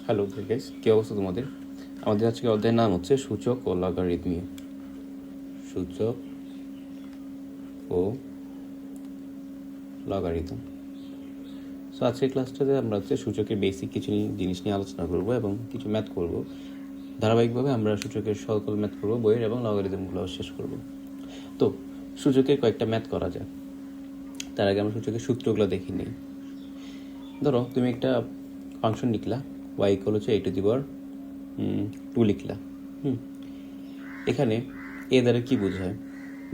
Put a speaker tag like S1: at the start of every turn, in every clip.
S1: Hello guys, কী অবস্থা তোমাদের? আমাদের আজকে অধ্যায়ের নাম হচ্ছে সূচক ও লগারিদম। সূচক ও লগারিদম। সো আজকের ক্লাসটাতে আমরা হচ্ছে সূচকের বেসিক কিছু জিনিস নিয়ে আলোচনা করব এবং কিছু ম্যাথ করব। ধারাবাহিকভাবে আমরা সূচকের সকল ম্যাথ করব, বইয়ের এবং লগারিদমগুলো শেষ করব। তো সূচকের কয়েকটা ম্যাথ করা যায়, তার আগে আমরা সূচকের সূত্রগুলো দেখে নিই। ধরো তুমি একটা ফাংশন লিখলা, y ইকুয়াল হচ্ছে a⁻² লিখলা। এখানে এ দ্বারা কি বোঝায়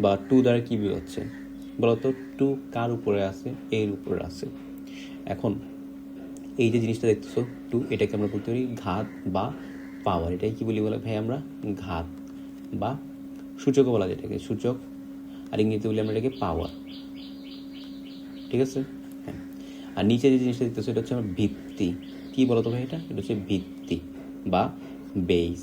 S1: বা 2 দ্বারা কি বোঝাচ্ছে বলতো? 2 কার উপরে আছে? এর উপরে আছে। এখন এই যে জিনিসটা দেখতেছো 2, এটাকে আমরা বলতে পারি ঘাত বা পাওয়ার। এটাই কি বলি বলে ভাই? আমরা ঘাত বা সূচকও বলা যায় এটাকে, সূচক। আর ইংরেজিতে বলি আমরা এটাকে পাওয়ার। ঠিক আছে? হ্যাঁ। আর নিচে যে জিনিসটা দেখতেছো এটা হচ্ছে আমার ভিত্তি। কি বলতো ভাই? এটা হচ্ছে ভিত্তি বা বেস।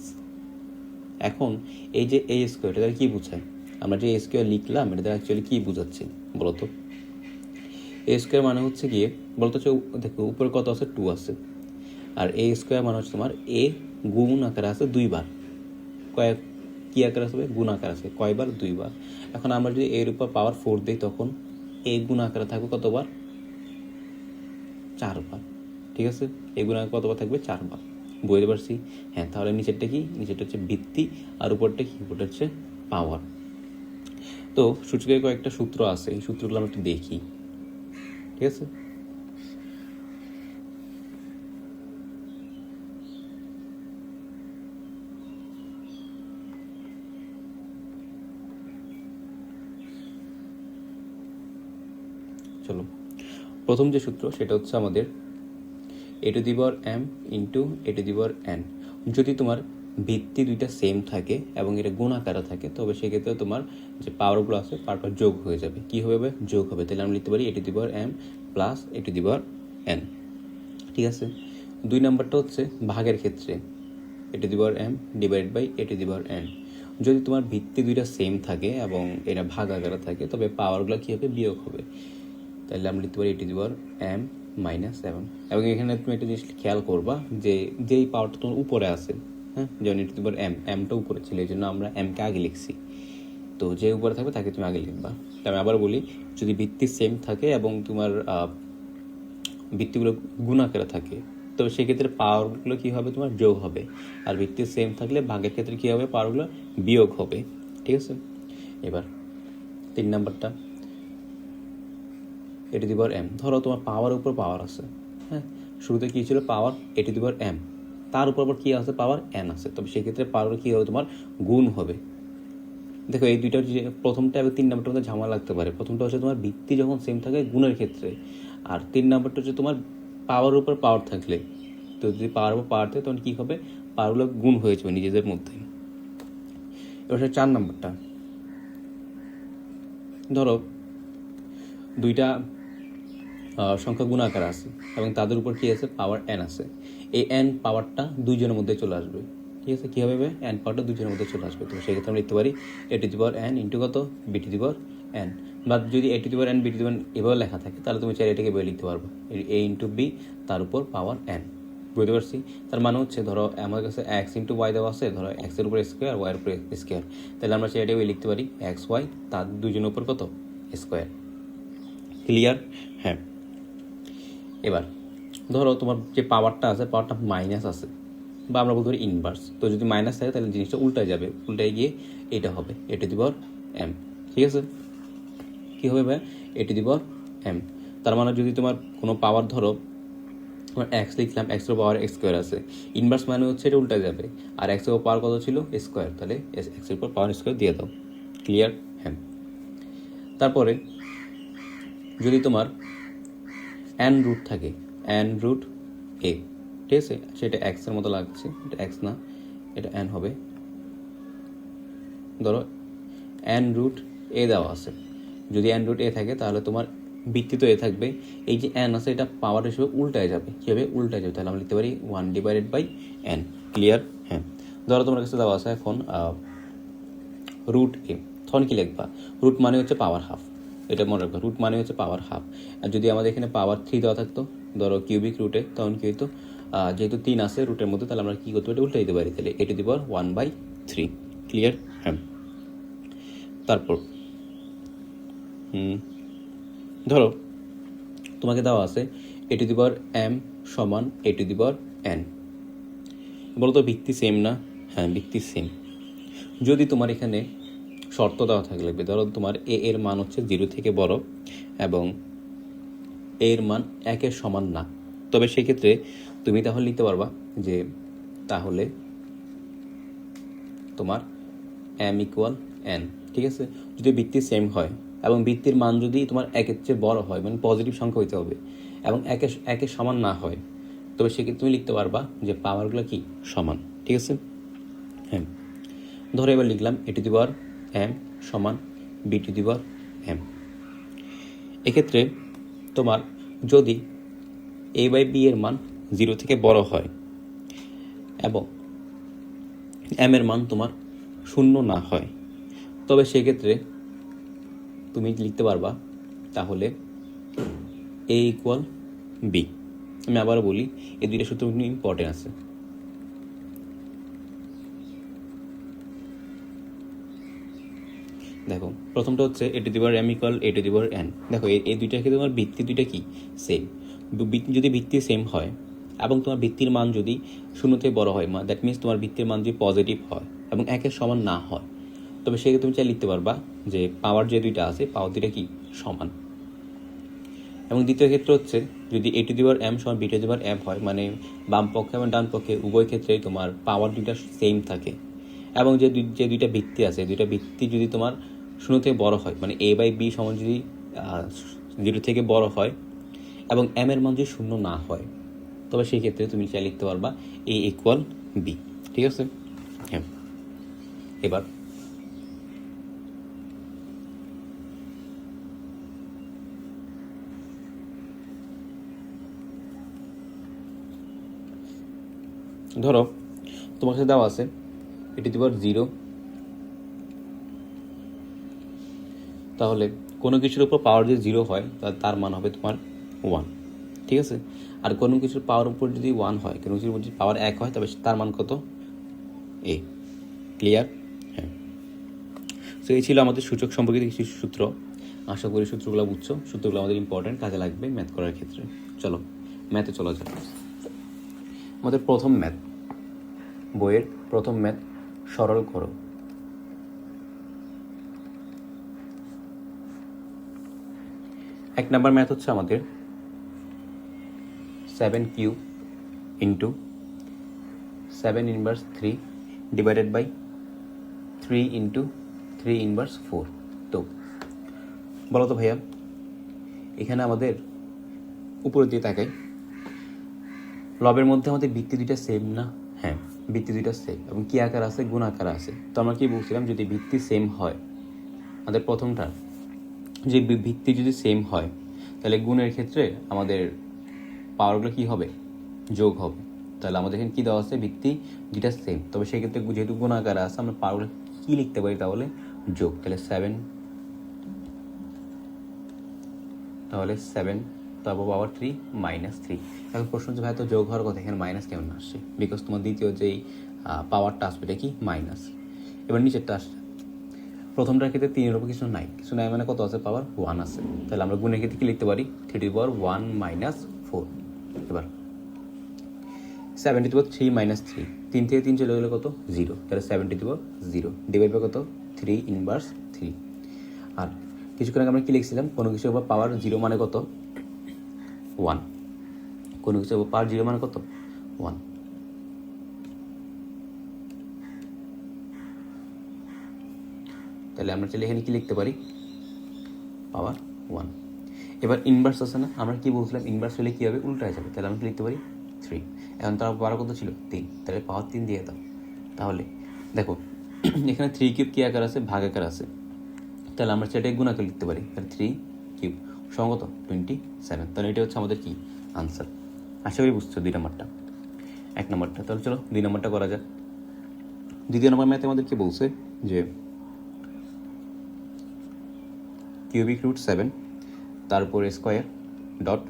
S1: এখন এই যে এ স্কোয়ার, এটা দ্বারা কী বোঝায়? আমরা যে এ স্কোয়ার লিখলাম, এটা দ্বারা অ্যাকচুয়ালি কী বোঝাচ্ছে বলতো? এ স্কোয়ার মানে হচ্ছে গিয়ে বলতো হচ্ছে, দেখো উপরে কত আছে? 2 আছে। আর এ স্কোয়ার মানে হচ্ছে তোমার এ গুণ আকারে আছে 2 বার। কী আকারে আছে? গুণ আকার আছে। কয়বার? 2 বার। এখন আমরা যদি এর উপর পাওয়ার 4 দিই, তখন এ গুণ আকারে থাকবে কতবার? 4 বার। ঠিক আছে? এ গুণ আকারে কতবার থাকবে? 4 বার। বুঝতে পারছি? হ্যাঁ। তাহলে নিচেরটা কি? নিচেরটা হচ্ছে ভিত্তি, আর উপরটা কি? উপরটা হচ্ছে পাওয়ার। তো সূচকের কয়েকটা সূত্র আছে, এই সূত্রগুলো আমরা একটু দেখি। ঠিক আছে? চলো, প্রথম যে সূত্র সেটা হচ্ছে আমাদের a⁻m ইন্টু a⁻n। যদি তোমার ভিত্তি দুইটা সেম থাকে এবং এটা গুণ আকারে থাকে, তবে সেক্ষেত্রে তোমার যে পাওয়ারগুলো আছে পাওয়ারটা যোগ হয়ে যাবে। কী হবে? যোগ হবে। তাহলে আমরা লিখতে পারি a⁻m প্লাস a⁻n। ঠিক আছে? 2 নাম্বারটা হচ্ছে ভাগের ক্ষেত্রে a⁻m ডিভাইড বাই a⁻n। যদি তোমার ভিত্তি দুইটা সেম থাকে এবং এটা ভাগ আকারে থাকে, তবে পাওয়ারগুলো কী হবে? বিয়োগ হবে। তাহলে আমরা লিখতে পারি a⁻m মাইনাস 7। এবং এখানে তুমি একটা জিনিস খেয়াল করবা যে যেই পাওয়ারটা তোমার উপরে আছে, হ্যাঁ, যেমন a⁻m, এমটা উপরে ছিল, এই জন্য আমরা এমকে আগে লিখছি। তো যে উপরে থাকবে তাকে তুমি আগে লিখবা। তাই আমি আবার বলি, যদি ভিত্তি সেম থাকে এবং তোমার ভিত্তিগুলো গুণ আকারে থাকে, তো সেক্ষেত্রে পাওয়ারগুলো কী হবে? তোমার যোগ হবে। আর ভিত্তি সেম থাকলে ভাগের ক্ষেত্রে কী হবে? পাওয়ারগুলো বিয়োগ হবে। ঠিক আছে? এবার 3 নাম্বারটা a⁻m। ধরো তোমার পাওয়ার উপর পাওয়ার আছে, হ্যাঁ। শুরুতে কী ছিল? পাওয়ার a⁻m, তার উপর আবার কী আছে? পাওয়ার n আছে। তবে সেক্ষেত্রে পাওয়ার কী হবে? তোমার গুণ হবে। দেখো, এই দুইটার যে প্রথমটা এবং 3 নাম্বারটার মধ্যে ঝামেলা লাগতে পারে। প্রথমটা হচ্ছে তোমার ভিত্তি যখন সেম থাকে গুণের ক্ষেত্রে, আর 3 নাম্বারটা হচ্ছে তোমার পাওয়ার উপর পাওয়ার থাকলে। তো যদি পাওয়ার উপর পাওয়ার থাকে, তখন কী হবে? পাওয়ারগুলো গুণ হয়ে যাবে নিজেদের মধ্যে। এবার 4 নাম্বারটা, ধরো দুইটা সংখ্যা গুণ আকার আছে এবং তাদের উপর কী আছে? পাওয়ার n আছে। এই n পাওয়ারটা দুইজনের মধ্যে চলে আসবে। ঠিক আছে? কী হবে? n পাওয়ারটা দুইজনের মধ্যে চলে আসবে। তো সেক্ষেত্রে আমরা লিখতে পারি a⁻n ইন্টু কত? b⁻n। বা যদি a⁻n b⁻n এভাবে লেখা থাকে, তাহলে তুমি চাইলে এটাকে বলে লিখতে পারবো a ইন্টু b, তার উপর পাওয়ার n। বুঝতে পারছি? তার মানে হচ্ছে, ধরো আমার কাছে x ইন্টু y দেওয়া আছে, ধরো x এর উপর স্কোয়ার, y এর উপর স্কোয়ার। তাহলে আমরা চাইলে এটাকে লিখতে পারি x y, তার দুজনের উপর কত? স্কোয়ার। ক্লিয়ার? হ্যাঁ। এবার ধরো তোমার যে পাওয়ারটা আছে, পাওয়ারটা মাইনাস আছে, বা আমরা বলতে পারি ইনভার্স। তো যদি মাইনাস থাকে, তাহলে জিনিসটা উল্টায় যাবে। উল্টায় গিয়ে এটা হবে a⁻m। ঠিক আছে? কী হবে ভাই? a⁻m। তার মানে যদি তোমার কোনো পাওয়ার, ধরো তোমার এক্স লিখলাম, এক্সের পাওয়ার এক্স স্কোয়ার আছে, ইনভার্স মানে হচ্ছে এটা উল্টায় যাবে। আর এক্সের পাওয়ার কত ছিল? স্কোয়ার। তাহলে এক্সের উপর পাওয়ার স্কোয়ার দিয়ে দাও। ক্লিয়ার? হ্যাঁ। তারপরে যদি তোমার n রুট থাকে, n√a, ঠিক আছে, সেটা এক্সের মতো লাগছে, এটা এক্স না, এটা n হবে। ধরো n√a দেওয়া আছে। যদি n√a থাকে, তাহলে তোমার ভিত্তি তো এ থাকবে। এই যে n আছে, এটা পাওয়ার হিসেবে উল্টায় যাবে। কী হবে? উল্টায় যাবে। তাহলে আমরা লিখতে পারি 1/n। ক্লিয়ার? হ্যাঁ। ধরো তোমার কাছে দেওয়া আছে এখন √a, তখন কী লিখবা? রুট মানে হচ্ছে পাওয়ার হাফ। এটা মনে রাখবে, রুট মানে হচ্ছে পাওয়ার হাফ। আর যদি আমাদের এখানে পাওয়ার 3 দেওয়া থাকতো, ধরো কিউবিক রুটে, তখন কী হতো? যেহেতু 3 আছে রুটের মধ্যে, তাহলে আমরা কী করতে পারি, উল্টে দিতে পারি। তাহলে a⁴ ক্লিয়ার? হ্যাঁ। তারপর ধরো তোমাকে দেওয়া আছে a⁴m সমান a⁴n। বলো তো ভিত্তি সেম না? হ্যাঁ, ভিত্তি সেম। যদি তোমার এখানে শর্ত দেওয়া থাকলে, ধরো তোমার এর মান হচ্ছে 0 থেকে বড় এবং এর মান 1-এর সমান না, তবে সেক্ষেত্রে তুমি তাহলে লিখতে পারবা যে তাহলে তোমার m = n। ঠিক আছে? যদি ভিত্তি সেম হয় এবং ভিত্তির মান যদি তোমার 1-এর চেয়ে বড় হয়, মানে পজিটিভ সংখ্যা হইতে হবে, এবং 1-এর সমান না হয়, তবে সেক্ষেত্রে তুমি লিখতে পারবা যে পাওয়ারগুলো কি সমান। ঠিক আছে? হ্যাঁ। ধরো এবার লিখলাম a⁴m সমান b⁴m। এক্ষেত্রে তোমার যদি a/b এর মান 0 থেকে বড় হয় এবং m এর মান তোমার 0 না হয়, তবে সেক্ষেত্রে তুমি লিখতে পারবা তাহলে a = b। আমি আবারও বলি, এই দুইটা সূত্র কিন্তু ইম্পর্টেন্ট আছে। দেখো প্রথমটা হচ্ছে a⁴m = a⁴n। দেখো এই দুইটা ক্ষেত্রে তোমার ভিত্তি দুইটা কি সেম। যদি ভিত্তি সেম হয় এবং তোমার ভিত্তির মান যদি 0 থেকে বড় হয়, দ্যাট মিনস তোমার ভিত্তির মান যদি পজিটিভ হয় এবং 1-এর সমান না হয়, তবে সেক্ষেত্রে তুমি চাই লিখতে পারবা যে পাওয়ার যে দুইটা আছে, পাওয়ার দুইটা কি সমান। এবং দ্বিতীয় ক্ষেত্র হচ্ছে যদি a⁴m সমান b⁴m হয়, মানে বাম পক্ষে এবং ডান পক্ষে উভয় ক্ষেত্রেই তোমার পাওয়ার দুইটা সেম থাকে, এবং যে দুইটা ভিত্তি আছে, দুইটা ভিত্তি যদি তোমার 0 থেকে বড় হয়, মানে a/b সমান যদি 0 থেকে বড় হয় এবং m এর মান যদি 0 না হয়, তবে সেই ক্ষেত্রে তুমি চাই লিখতে পারবা a = b। ঠিক আছে? হ্যাঁ। এবার ধরো তোমার কাছে দেওয়া আছে a⁴0, তাহলে কোনো কিছুর উপর পাওয়ার যদি 0 হয় তার মান হবে তোমার 1। ঠিক আছে? আর কোনো কিছুর পাওয়ার উপর যদি 1 হয়, কোনো কিছুর উপর যদি পাওয়ার 1 হয়, তবে তার মান কত? a। ক্লিয়ার? হ্যাঁ। সো এই ছিল আমাদের সূচক সম্পর্কিত কিছু সূত্র। আশা করি সূত্রগুলো বুঝছো। সূত্রগুলো আমাদের ইম্পর্টেন্ট, কাজে লাগবে ম্যাথ করার ক্ষেত্রে। চলো ম্যাথে চলা যাক। আমাদের প্রথম ম্যাথ, বইয়ের প্রথম ম্যাথ, সরল করো। এক নাম্বার ম্যাথ হচ্ছে আমাদের 7³ ইন্টু 7^3 ডিভাইডেড বাই 3 ইন্টু 3^4। তো বলো তো ভাইয়া, এখানে আমাদের উপরের দিকে তাকাই, লবের মধ্যে আমাদের ভিত্তি দুইটা সেম না? হ্যাঁ, ভিত্তি দুইটা সেম এবং কি আকার আছে, গুণ আকার আছে। তো আমরা কি বলছিলাম, যদি ভিত্তি সেম হয়, আমাদের প্রথমটা যে ভিত্তি যদি সেম হয়, তাহলে গুণের ক্ষেত্রে আমাদের পাওয়ারগুলো কি হবে, যোগ হবে। তাহলে আমাদের এখানে কী দেওয়া আছে, ভিত্তি দুইটা সেম, তবে সেক্ষেত্রে যেহেতু গুণ আকার আছে, আমরা পাওয়ারগুলো কী লিখতে পারি তাহলে, যোগ। তাহলে 7, তাহলে 7 তারপর পাওয়ার 3 -3। এখন প্রশ্ন হচ্ছে ভাই তো যোগ হওয়ার কথা, এখানে মাইনাস কেমন আসছে? বিকজ তোমার দ্বিতীয় যেই পাওয়ারটা আসবে এটা কি মাইনাস। এবার নিচেরটা আসছে, প্রথমটার ক্ষেত্রে 3-এর উপর কিছু নাই মানে কত আছে, পাওয়ার 1 আছে। তাহলে আমরা গুণের ক্ষেত্রে কি লিখতে পারি, 3^1 - 4। এবার 7^3 - 3, 3 থেকে 3 চলে গেলে কত, 0। তাহলে 7^0 ডিভাইড বাই কত, 3^3। আর কিছুক্ষণ আগে আমরা কি লিখছিলাম, কোনো কিছুর উপর পাওয়ার 0 মানে কত, 1। কোনো কিছুর উপর পাওয়ার 0 মানে কত, 1। তাহলে আমরা চাইলে এখানে কি লিখতে পারি, পাওয়ার 1। এবার ইনভার্স আছে না, আমরা কি বলছিলাম, ইনভার্স হলে কী হবে, উল্টায় যাবে। তাহলে আমরা কি লিখতে পারি, 3। এখন তার পাওয়ার কত ছিল, 3, তাহলে পাওয়ার 3 দিয়ে দাও। তাহলে দেখো এখানে 3³ কী আকার আছে, ভাগ আকার আছে। তাহলে আমরা সেটাই গুণ আকারে লিখতে পারি। তাহলে 3³ সমান কত, 27। তাহলে এটা হচ্ছে আমাদের কি আনসার। আশা করি বুঝছো 2 নম্বরটা। 1 নম্বরটা, তাহলে চলো 2 নম্বরটা করা যাক। দ্বিতীয় নম্বর ম্যাথে আমাদের কি বলছে যে √7 তারপর স্কোয়ার ডট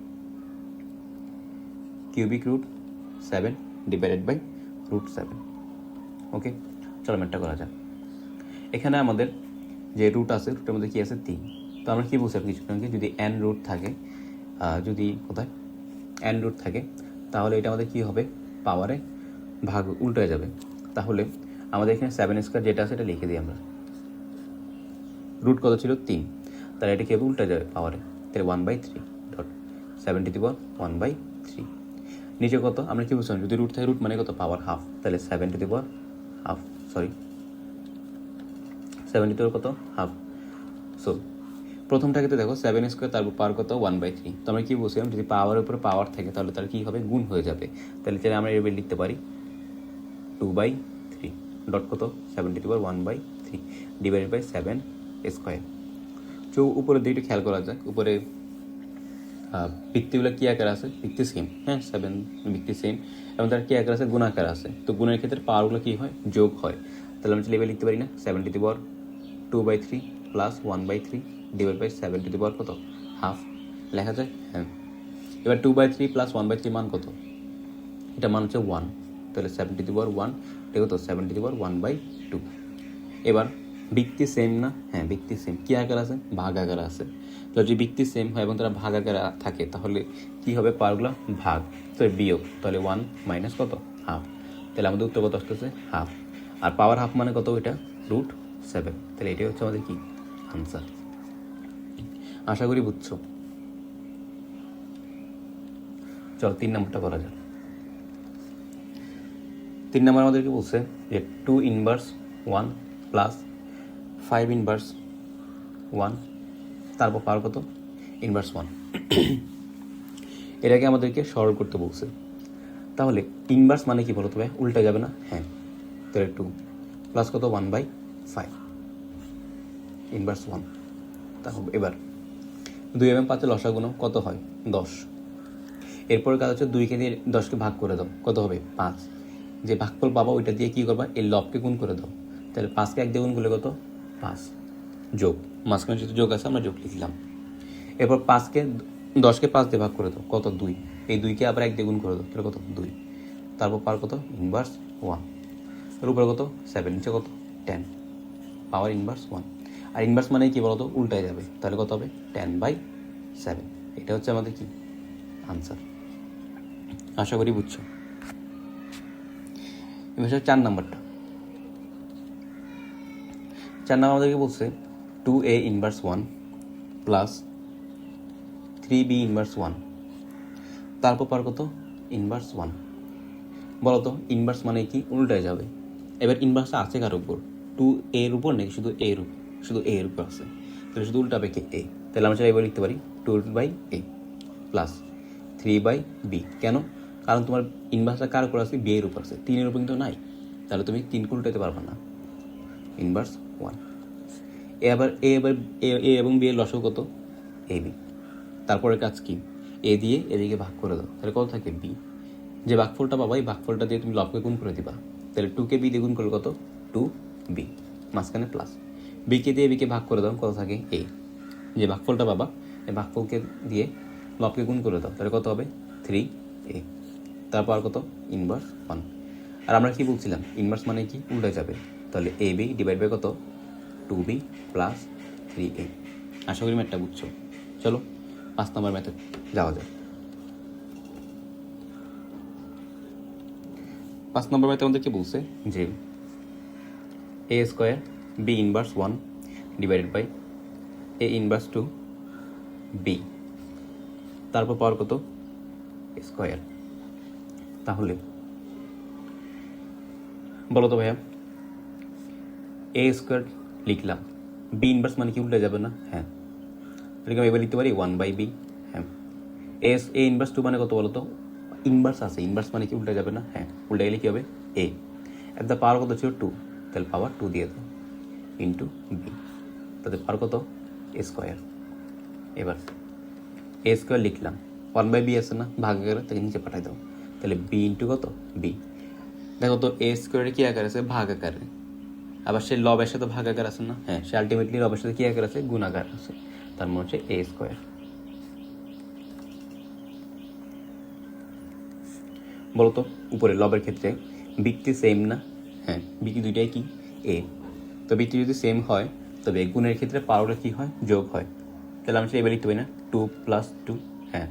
S1: √3 7 ডিভাইডেড বাই √7। ওকে, চলো ম্যাথটা করা যাক। এখানে আমাদের যে রুট আছে, রুটের মধ্যে কী আছে 3। তো আমরা কী বলছি কিছুক্ষণ আগে, যদি n রুট থাকে, যদি কোথায় n রুট থাকে, তাহলে এটা আমাদের কী হবে, পাওয়ারে ভাগ উল্টে যাবে। তাহলে আমাদের এখানে 7² যেটা আছে এটা লিখে দিই আমরা। রুট কত ছিল 3, তাহলে এটা কীভাবে উল্টে যাবে পাওয়ারে, তাহলে 1/3 ডট 7^1/3। নিচে কত আমরা কী বুঝলাম, যদি রুট থাকে, রুট মানে কত পাওয়ার হাফ, তাহলে 7 কত হাফ। সো প্রথমটাকে তো দেখো 7² তারপর পাওয়ার কত 1/3। তো আমরা কী বলছিলাম, যদি পাওয়ারের উপরে পাওয়ার থাকে তাহলে তার কী হবে, গুণ হয়ে যাবে। তাহলে চাইলে আমরা এভাবে লিখতে পারি 2/3 ডট কত 7^1/3 ডিভাইডেড বাই 7²। তো উপরের দিকে খেয়াল করা যাক, উপরে ভিত্তিগুলো কী আকার আছে, ভিত্তি সেম, হ্যাঁ 7 ভিত্তি সেম, এবং তার কী আকার আছে, গুণাকার আছে। তো গুণের ক্ষেত্রে পাওয়ারগুলো কী হয়, যোগ হয়। তাহলে আমরা লেভেল লিখতে পারি না 7^2/3 প্লাস 1/3 ডিভাইড বাই 7 কত হাফ লেখা যায়। হ্যাঁ, এবার 2/3 প্লাস 1/3 মান কত, এটা মান হচ্ছে 1, তাহলে 7^1 এটা কত 7^1/2। এবার ভিত্তি সেম না, হ্যাঁ ভিত্তি সেম, কী আকার আছে, ভাগ আকার আছে। তো যদি ভিত্তি সেম হয় এবং তারা ভাগ আকারে থাকে তাহলে কী হবে, পাওয়ারগুলো ভাগ, তো বিয়োগ, তাহলে 1 মাইনাস কত হাফ, তাহলে আমাদের উত্তর কত আসতেছে হাফ। আর পাওয়ার হাফ মানে কত, এটা √7, তাহলে এটাই হচ্ছে আমাদের কি আনসার। আশা করি বুঝছো। চল 3 নম্বরটা করা যাক। 3 নম্বর আমাদেরকে বলছে যে 2^1 প্লাস 5^1, তারপর পাওয়ার কত 1। এটাকে আমাদেরকে সরল করতে বলছে। তাহলে ইনভার্স মানে কি বলো, তবে উল্টা যাবে না, হ্যাঁ, তাহলে 2 প্লাস কত 1/5 1। তাহলে এবার 2 এবং 5 লসাগু নাও, কত হয় 10। এরপরে কাজ হচ্ছে 2কে দিয়ে 10কে ভাগ করে দাও, কত হবে 5। যে ভাগফল পাবো ওইটা দিয়ে কী করবা, এই লবকে গুণ করে দাও, তাহলে 5কে 1 দিয়ে গুণ করলে কত 5, যোগ, মাঝখানে যেহেতু যোগ আছে আমরা যোগ লিখলাম। এরপর 10কে 5 দিয়ে ভাগ করে দাও, কত 2, এই 2কে আবার 1 দিয়ে গুণ করে দাও, তাহলে কত 2, তারপর পাওয়ার কত 1। এর উপরে কত 7, নিচে কত 10, পাওয়ার 1। আর ইনভার্স মানে কি বলতো, উল্টায় যাবে, তাহলে কত হবে 10/7। এটা হচ্ছে আমাদের কি আনসার। আশা করি বুঝছো। এবার 4 নম্বরটা। 4 নম্বর আমাদেরকে বলছে 2A−1 প্লাস 3B−1, তারপর পাওয়ার কত 1। বলো তো ইনভার্স মানে কি, উল্টায় যাবে। এবার ইনভার্সটা আছে কার উপর, 2A এর উপর নাকি শুধু A এর উপর, শুধু A এর উপর আছে, তাহলে শুধু উল্টাবে কে A। তাহলে আমরা এবার লিখতে পারি 2/A প্লাস 3/B। কেন, কারণ তোমার ইনভার্সটা কার উপর আছে, B এর উপর আছে, 3 এর উপর কিন্তু নাই, তাহলে তুমি 3কে উল্টাতে পারবে না। 1। এবার A এবং B এর লসাগু কত AB। তারপরে কাজ কি, A দিয়ে এদিকে ভাগ করে দাও, তাহলে কত থাকে B। যে ভাগফলটা পাবা এই ভাগফলটা দিয়ে তুমি লবকে গুণ করে দিবা, তাহলে 2কে B দিয়ে গুণ করলে কত 2B, মাঝখানে প্লাস। বিকে দিয়ে বিকে ভাগ করে দাও, কত থাকে A। যে ভাগফলটা পাবা এই ভাগফলকে দিয়ে লবকে গুণ করে দাও, তাহলে কত হবে 3A, তারপর আর কত 1। আর আমরা কি বলছিলাম, ইনভার্স মানে কি উল্টে যাবে, তাহলে AB ডিভাইড বাই কত 2B প্লাস 3A। আশা করি ম্যাথটা বুঝছো। চলো 5 নম্বর ম্যাথে যাওয়া যায়। 5 নম্বর ম্যাথে আমাদের কি বলছে যে A² B−1 divided by A−2B, তারপর পাওয়ার কত স্কোয়ার। তাহলে বলো তো ভাইয়া, A² লিখলাম, B−1 মানে কি উল্টে যাবে না, হ্যাঁ, এরকম এবার লিখতে পারি 1/B। হ্যাঁ, A−2 মানে কত বলো তো, ইনভার্স আছে, ইনভার্স মানে কি উল্টে যাবে না, হ্যাঁ, উল্টে গেলে কী হবে A। এর পাওয়ার কত ছিল 2, তাহলে পাওয়ার 2 দিয়ে দাও ইন্টু B, তাদের পাওয়ার কত স্কোয়ার। এবার A² লিখলাম, 1/B আছে না, ভাগ আকারে, তাকে নিচে পাঠাই দাও, তাহলে B ইন্টু কত B। দেখো তো A² কি আকার আছে, ভাগ আকারে, আবার সে লবের সাথে ভাগ আকার আছে না, হ্যাঁ, সে আলটিমেটলি লবের সাথে কি আকার আছে, গুণ আকার আছে, তার মানে হচ্ছে A²। বলতো উপরে লবের ক্ষেত্রে বৃত্তি সেম না? হ্যাঁ, বৃত্তি দুইটাই কি এ, তো বৃত্তি যদি সেম হয় তবে গুণের ক্ষেত্রে পাওয়ারটা কী হয়, যোগ হয়। তাহলে আমি সেটা এবার লিখতে পারি না 2 + 2। হ্যাঁ,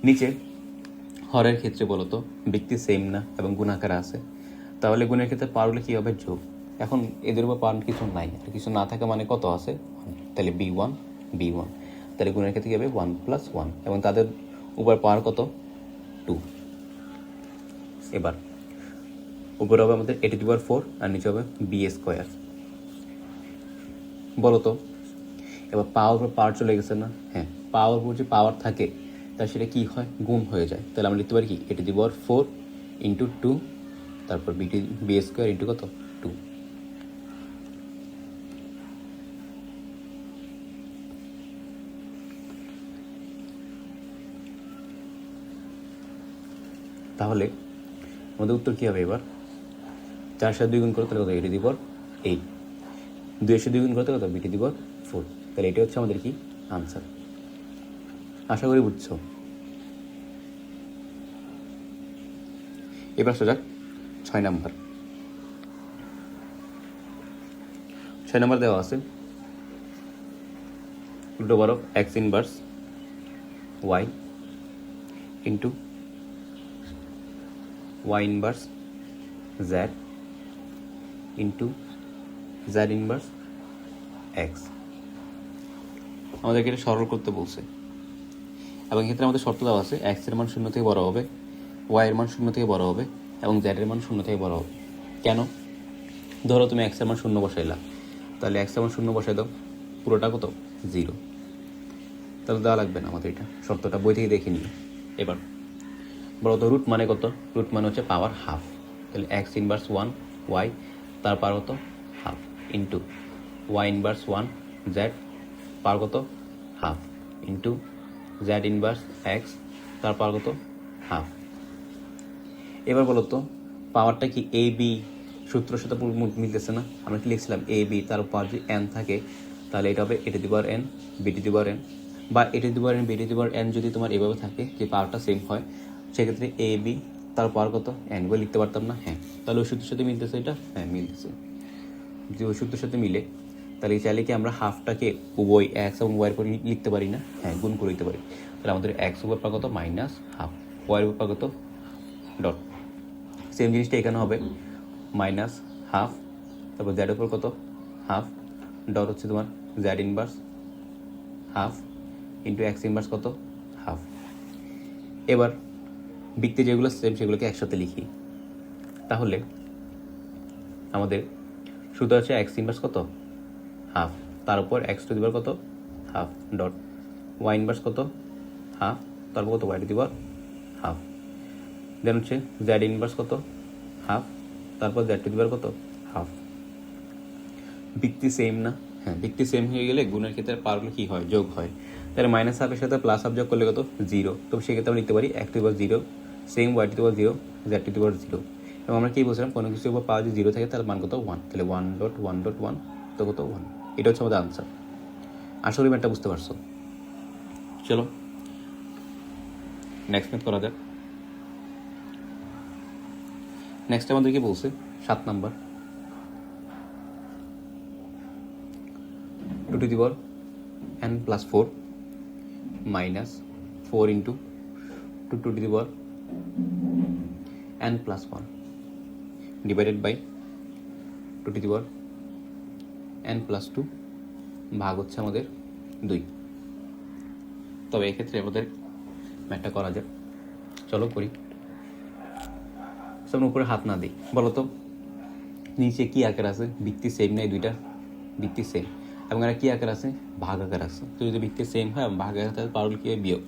S1: নিচে হরের ক্ষেত্রে বলতো বৃত্তি সেম না এবং গুণাকার আছে, তাহলে গুণের ক্ষেত্রে পাওয়ারগুলো কী হবে, যোগ। এখন এদের উপর পাওয়ার কিছু নাই, আর কিছু না থাকা মানে কত আছে, তাহলে b1 তাহলে গুণের ক্ষেত্রে কী হবে 1 + 1 এবং তাদের উপর পাওয়ার কত, 2। এবার উপরে হবে আমাদের a⁴ আর নিচে হবে b²। বলো তো এবার পাওয়ার চলে গেছে না? হ্যাঁ, পাওয়ার উপর যে পাওয়ার থাকে তার সেটা কী হয়, গুণ হয়ে যায়। তাহলে আমরা লিখতে পারি কি a⁴ ইন্টু 2 তারপর b² ইন্টু কত, 2। তাহলে আমাদের উত্তর কী হবে এবার, 4 সাথে 2 গুণ করতে কত, a⁴ 8, 2 সাথে 2 গুণ করতে কত, b⁴ 4। তাহলে এটা হচ্ছে আমাদের কি আনসার। আশা করি বুঝছো। এবার আসা যাক 6 নাম্বার। 6 নাম্বার দেওয়া আছে x * y into y * z into z * x। আমাদেরকে এটা সরল করতে বলছে এবং এক্ষেত্রে আমাদের শর্ত দেওয়া আছে x এর মান 0 থেকে বড় হবে, y এর মান 0 থেকে বড় হবে এবং z এর মান 0 থেকে বড় হবে। কেন? ধরো তুমি x এর মান 0 বসাইলা, তাহলে x এর মান 0 বসাই দাও, পুরোটা কত, 0। তাহলে দেওয়া লাগবে না আমাদের, এটা শর্তটা বই থেকে দেখে নিই। এবার বলো তো রুট মানে কত, রুট মানে হচ্ছে পাওয়ার হাফ। তাহলে x * 1 y তার পাওয়ার কত, হাফ, ইন্টু y * 1 z পাওয়ার কত, হাফ, ইন্টু z * x তার পাওয়ার কত, হাফ। এবার বলো তো পাওয়ারটা কি এ বি সূত্রের সাথে মিলতেছে না? আমরা কি লিখছিলাম, এ বি তার পাওয়ার যদি n থাকে তাহলে এটা হবে a⁴n b⁴n, বা a⁴n b⁴n যদি তোমার এভাবে থাকে যে পাওয়ারটা সেম হয়, সেক্ষেত্রে এ বি তার পাওয়ার কত, n বলে লিখতে পারতাম না? হ্যাঁ, তাহলে ওই সূত্রের সাথে মিলতেছে এটা? হ্যাঁ, মিলতেছে। যদি ওই সূত্রের সাথে মিলে তাহলে চাইলে কি আমরা হাফটাকে উভয় x এবং y এর উপর লিখতে পারি না? হ্যাঁ, গুণ করে দিতে পারি। তাহলে আমাদের x উপর পাওয়ার কত, -হাফ, y এর উপর পাওয়ার কত, ডট। সেম জিনিসটা এখানে হবে -হাফ, তারপর z এর উপর কত, হাফ, ডট হচ্ছে তোমার z * হাফ ইন্টু x * কত, হাফ। এবার বৃত্তে যেগুলো সেম সেগুলোকে একসাথে লিখি। তাহলে আমাদের সূত্র আছে x * কত, হাফ, তার উপর x⁴ কত, হাফ, ডট y * কত, হাফ, তারপর কত, y⁴ হাফ। দেন হচ্ছে z * কত, হাফ, তারপর z⁴ কত, হাফ। বৃত্তি সেম না? হ্যাঁ, বৃত্তি সেম হয়ে গেলে গুণের ক্ষেত্রে পাওয়ারগুলো কী হয়, যোগ হয়। তাহলে -হাফের সাথে +হাফ যোগ করলে কত, 0। তো সেক্ষেত্রে আমরা লিখতে পারি x⁴ সেম y⁴ 0 z⁴ 0। এবং আমরা কী বলছিলাম, কোনো কিছুর উপর পাওয়ার যদি 0 থাকে তাহলে মান কত, 1। তাহলে 1.1.1 তো কত, 1। এটা হচ্ছে আমাদের আনসার। আশা করি ম্যাথটা বুঝতে পারছো। চলো নেক্সট ম্যাথ করা যাক। নেক্সট আমাদের কি বলছে, 7 number, 2n + 4 - 4 into 2n + 1 divided by 2n + 2 ভাগ হচ্ছে আমাদের 2। তবে এক্ষেত্রে আমাদের ম্যাথটা করা যায়। চলো করি। সামনে উপরে হাত না দিই। বলো তো নিচে কি আকার আছে, বৃত্তি সেম নাই, দুইটা বৃত্তি সেম, এবং এরা কি আকার আছে, ভাগ আকার আছে। তো যদি বৃত্তি সেম হয় ভাগ আকার থাকে পাওয়ার কি হয়, বিয়োগ।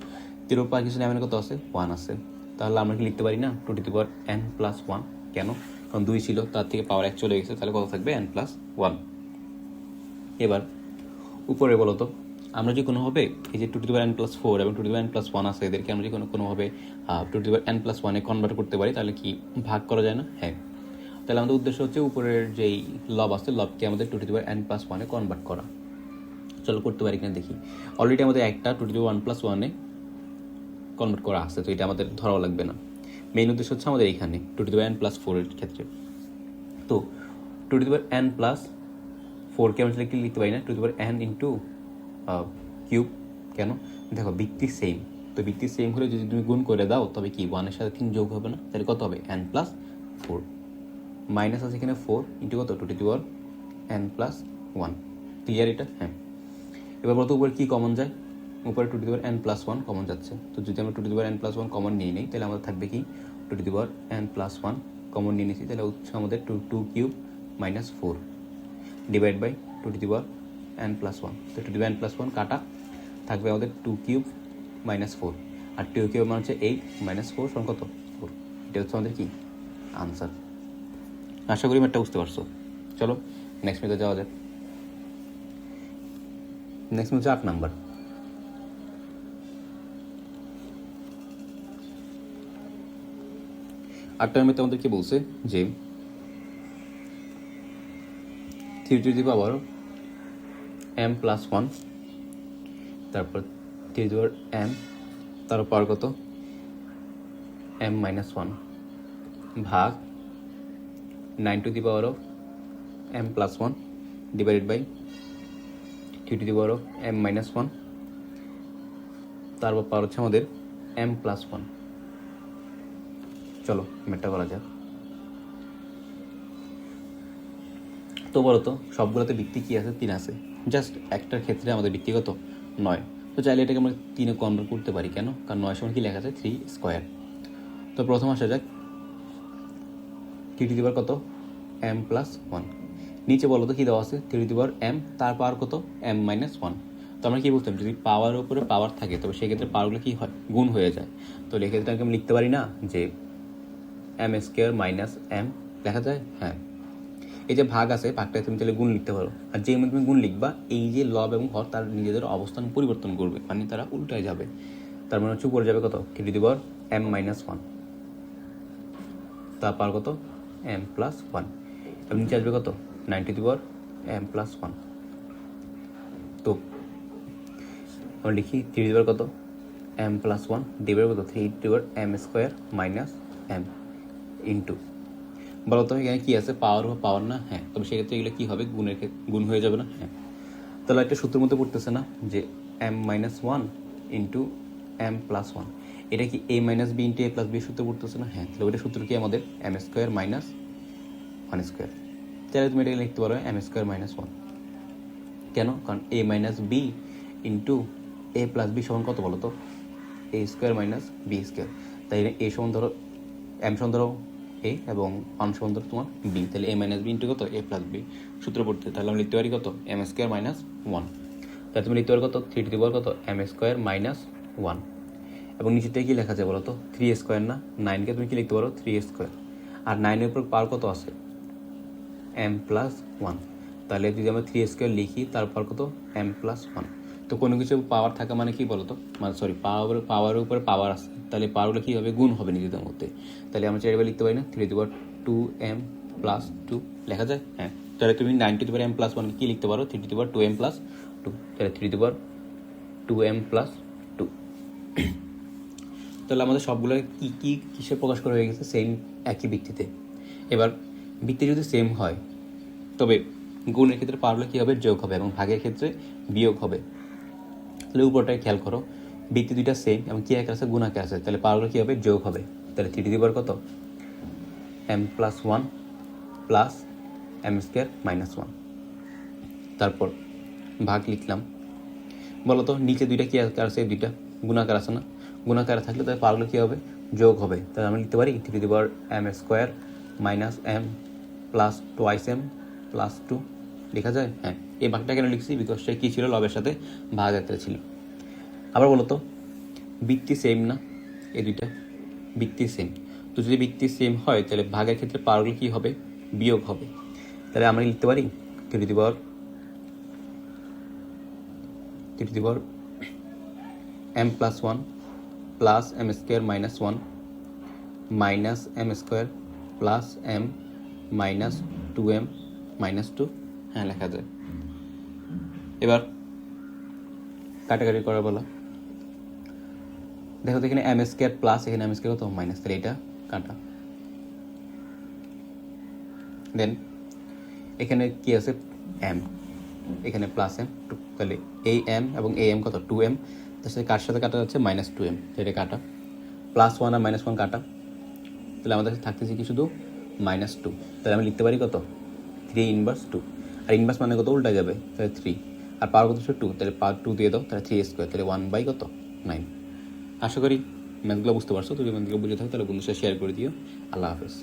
S1: 3 উপর কিছু নেই, কত আছে, 1 আছে। তাহলে আমরা কি লিখতে পারি না 2n + 1? কেন? কারণ 2 ছিল, তার থেকে পাওয়ার 1 চলে গেছে, তাহলে কত থাকবে, n + 1। এবার উপরে বলো তো আমরা যে কোনোভাবে এই যে 2n + 4 এবং 2n + 1 আছে, এদেরকে আমরা যে কোনোভাবে 2n + 1 কনভার্ট করতে পারি, তাহলে কি ভাগ করা যায় না? হ্যাঁ। তাহলে আমাদের উদ্দেশ্য হচ্ছে উপরের যেই লব আছে লবকে আমাদের 2n + 1 কনভার্ট করা। চলো করতে পারি কিনা দেখি। অলরেডি আমাদের একটা 2n + 1 কনভার্ট করা আছে, তো এটা আমাদের ধরাও লাগবে না। মেইন উদ্দেশ্য হচ্ছে আমাদের এইখানে two to the power n plus 4 এর ক্ষেত্রে। তো two to the power n plus 4 কে আমরা কি লিখতে পারি না two to the power n into cube. কেন? দেখো ভিত্তি সেম, তো ভিত্তি সেম হলে যদি তুমি গুণ করে দাও তবে কি 1 এর সাথে 3 যোগ হবে না, তাহলে কত হবে n প্লাস 4 মাইনাস আছে এখানে 4 ইন্টু কত two to the power n plus 1। Clear এটা? হ্যাঁ। এবার বলতো উপরে কী কমন যায়? উপরে two to the power n plus 1 common যাচ্ছে, তো যদি আমরা two to the power n plus 1 common নিয়ে নিই তাহলে আমাদের থাকবে কি two to the power n plus 1 common নিয়ে নিচ্ছি, তাহলে হচ্ছে আমাদের two cube minus 4 divide by two to the power n plus 1। তো two to the power n plus 1 কাটা থাকবে আমাদের 2 কিউব মাইনাস 4, আর 2 কিউব মানে হচ্ছে 8 মাইনাস 4 সমান কত 4। এটা হচ্ছে আমাদের কি আনসার। আশা করি ম্যাথটা বুঝতে পারছো। চলো নেক্সট মেথডে যাওয়া যাক। নেক্সট হচ্ছে 8 নাম্বার। আটটার মধ্যে আমাদের কি বলছে যে 3 to the power m plus 1, তারপর 3 টু দি পাওয়ার m, তার পাওয়ার কত m মাইনাস 1 ভাগ 9 to the power of m plus 1 divided by 3 to the power of m minus 1, তারপর পাওয়ার হচ্ছে আমাদের m প্লাস 1। চলো ম্যাথটা করা যাক। তো বলো তো সবগুলোতে ভিত্তি কী আছে? 3 আছে, জাস্ট একটার ক্ষেত্রে আমাদের ব্যক্তিগত 9। তো চাইলে এটাকে আমরা 3-এ কনভার্ট করতে পারি। কেন? কারণ 9 সমান কি লেখা আছে 3 স্কোয়ার। তো প্রথম আসা যাক 3 টু দি পাওয়ার কত m প্লাস 1, নিচে বলো তো কী দেওয়া আছে 3 টু দি পাওয়ার m, তার পাওয়ার কত m মাইনাস 1। তো আমরা কী বলতাম যদি পাওয়ারের উপরে পাওয়ার থাকে তবে সেক্ষেত্রে পাওয়ারগুলো কী হয় গুণ হয়ে যায়। তো এক্ষেত্রে আমি লিখতে পারি না যে m স্কোয়ার মাইনাস m লেখা যায়? হ্যাঁ। এই যে ভাগ আছে ভাগটা তুমি তাহলে গুণ লিখতে পারো, আর যে তুমি গুণ লিখবা এই যে লব এবং হর তার নিজেদের অবস্থান পরিবর্তন করবে, মানে তারা উল্টায় যাবে। তার মানে হচ্ছে উপরে যাবে কত 3 to the power m minus 1, তার পাওয়ার কত m প্লাস 1, এবং নিচে আসবে কত 9 to the power m plus 1। তো আমরা লিখি 3 টু দি পাওয়ার কত m প্লাস 1 ডিভাইড কত 3 to the power m square minus m into বলো তো এখানে কী আছে পাওয়ার বা পাওয়ার না? হ্যাঁ। তবে সেক্ষেত্রে এগুলো কী হবে গুণ হয়ে যাবে না? হ্যাঁ। তাহলে একটা সূত্রের মধ্যে পড়তেছে না যে m minus 1 into m plus 1, এটা কি a minus B into a plus B সূত্র পড়তেছে না? হ্যাঁ। তাহলে ওইটা সূত্র কি আমাদের m স্কোয়ার মাইনাস 1 স্কোয়ার। তাহলে তুমি এটাকে লিখতে পারো m স্কোয়ার মাইনাস 1। কেন? কারণ a minus B into a plus B সমান কত বলো তো a square minus B square. তাই a সমান ধরো m সমান ধরো a এবং 1 সমান ধরো তোমার b, তাহলে a মাইনাস বি ইন্টু কত a প্লাস বি সূত্র পড়তে, তাহলে আমি লিখতে পারি কত m স্কোয়ার মাইনাস 1। তাহলে তুমি লিখতে পারো কত 3 টু দি পাওয়ার কত m স্কোয়ার মাইনাস 1, এবং নিচেতে কি লেখা যায় বলো তো 3 স্কোয়ার না? 9কে তুমি কি লিখতে পারো 3 স্কোয়ার, আর 9-এর উপর পাওয়ার কত আছে m প্লাস 1। তাহলে যদি আমরা 3 স্কোয়ার লিখি তারপর কত m প্লাস 1। তো কোনো কিছু পাওয়ার থাকা মানে কি বলো তো, মানে সরি পাওয়ারের উপরে পাওয়ার আছে, তাহলে পাওয়ারগুলো কী হবে গুণ হবে নিজেদের মধ্যে। তাহলে আমরা চাইলে লিখতে পারি না 3 to the power 2m plus 2 লেখা যায়? হ্যাঁ। তাহলে তুমি 9 to the power m plus 1 কী লিখতে পারো 3 to the power 2m plus 2, তাহলে 3 to the power 2m plus 2। তাহলে আমাদের সবগুলো কিসে প্রকাশ করা হয়ে গেছে সেম একই ভিত্তিতে। এবার ভিত্তি যদি সেম হয় তবে গুণের ক্ষেত্রে পাওয়ারগুলো কী হবে যোগ হবে এবং ভাগের ক্ষেত্রে বিয়োগ হবে। তাহলে উপরটায় খেয়াল করো ভিত্তি দুইটা সেম এবং কী আকার আছে গুণ আকার আছে, তাহলে পাওয়ারগুলো কী হবে যোগ হবে। তাহলে 3 টু দি পাওয়ার কত m plus 1 plus m square minus 1, তারপর ভাগ লিখলাম। বলো তো নিচে দুইটা কী আকার আছে? দুইটা গুণাকার আছে না? গুণাকার থাকলে তাহলে পাওয়ারগুলো কী হবে যোগ হবে। তাহলে আমি লিখতে পারি 3 to the power m square minus m plus twice m plus 2 লেখা যায়? হ্যাঁ। এই ভাগটা কেন লিখছি? বিকজ সে কী ছিল লবের সাথে ভাগ একটা ছিল। আবার বলো তো ভিত্তি সেম না? এই দুইটা ভিত্তি সেম, তো যদি ভিত্তি সেম হয় তাহলে ভাগের ক্ষেত্রে পাওয়ারগুলো কী হবে বিয়োগ হবে। তাহলে আমরা লিখতে পারি 3 to the power m plus 1 plus m square minus 1 minus m square plus m minus 2m minus 2, হ্যাঁ লেখা যায়। এবার কাটাকাটি করার বলা, দেখো তো এখানে m স্কোয়ার প্লাস এখানে m স্কোয়ার কত মাইনাস, তাহলে এটা কাটা। দেন এখানে কি আছে, এম, এখানে প্লাস এম, তাহলে এই এম এবং এই এম কত, 2m, তার সাথে কার সাথে কাটা যাচ্ছে, -2m, এটা কাটা। +1 আর -1 কাটা, তাহলে আমাদের কাছে থাকতেছে কি শুধু -2, তাহলে আমি লিখতে পারি কত, 3 ইনভার্স 2, আর ইনভার্স মানে কত, উল্টা যাবে, তাহলে 3, আর পাওয়ার কত ছিল 2, তাহলে পাওয়ার 2 দিয়ে দাও, তাহলে 3 স্কোয়ার, তাহলে 1/, কত, 9। আশা করি ম্যাথগুলো বুঝতে পারছো। যদি ম্যাথগুলো বুঝে থাকো তাহলে বন্ধুর সাথে শেয়ার করে দিও। আল্লাহ হাফেজ।